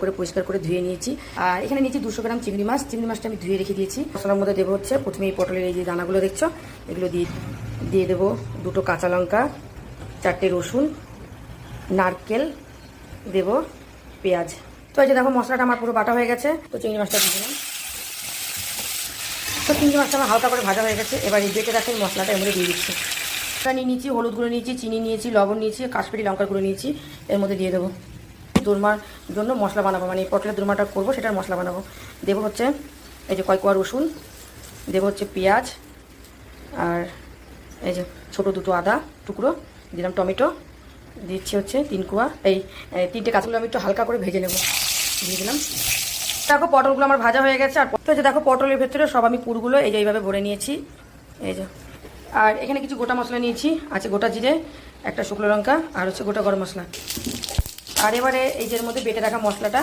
করে পরিষ্কার করে ধুয়ে নিয়েছি। আর এখানে নিয়েছি 200 গ্রাম চিংড়ি মাছ। চিংড়ি মাছটা আমি ধুয়ে রেখে দিয়েছি। মশলার মধ্যে দেবো হচ্ছে প্রথমে এই পটলের এই যে দানাগুলো দেখছো, এগুলো দিয়ে দেবো 2টো কাঁচা লঙ্কা, 4টে রসুন, নারকেল, দেবো পেঁয়াজ। তো এই যে দেখো মশলাটা আমার পুরো বাটা হয়ে গেছে। তো চিংড়ি মাছটা দিয়ে দিলাম। তো চিংড়ি মাছটা আমার হালকা করে ভাজা হয়ে গেছে। এবার এই বেটে রাখা মশলাটা এর মধ্যে দিয়ে দিচ্ছি। নিয়ে নিয়েছি, হলুদ গুঁড়ো নিয়েছি, চিনি নিয়েছি, লবণ নিয়েছি, কাশ্মীরি লঙ্কার গুঁড়ো নিয়েছি, এর মধ্যে দিয়ে দেবো। দোরমার জন্য মশলা বানাবো, মানে পটলের দোরমাটা করবো সেটার মশলা বানাবো। দেবো হচ্ছে এই যে কয় কোয়া রসুন, দেবো হচ্ছে পেঁয়াজ, আর এই যে ছোটো 2টো আদা টুকরো দিলাম, টমেটো দিচ্ছি হচ্ছে 3 কোয়া, এই 3টে কাঁচাগুলো আমি একটু হালকা করে ভেজে নেবো, দিয়ে দিলাম। দেখো পটলগুলো আমার ভাজা হয়ে গেছে। আর যে দেখো পটলের ভেতরে সব আমি পুরগুলো এই যে এইভাবে ভরে নিয়েছি, এই যে। আর এখানে কিছু গোটা মশলা নিয়েছি, আছে গোটা জিরে, একটা শুকনো লঙ্কা, আর হচ্ছে গোটা গরম মশলা। আর এবারে এই যে এর মধ্যে বেটে রাখা মশলাটা